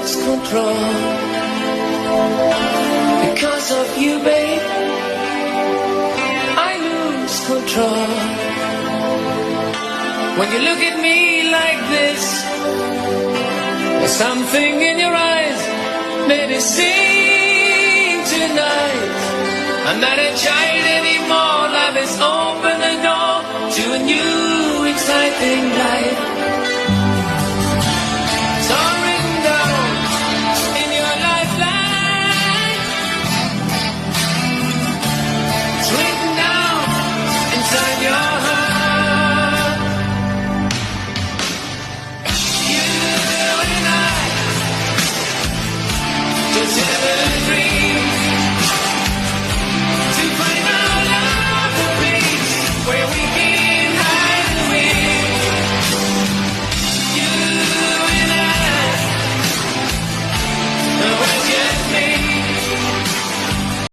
lose control. Because of you, babe, I lose control. When you look at me like this, there's something in your eyes, baby, sing tonight. I'm not a child anymore, life has opened the door to a new exciting life.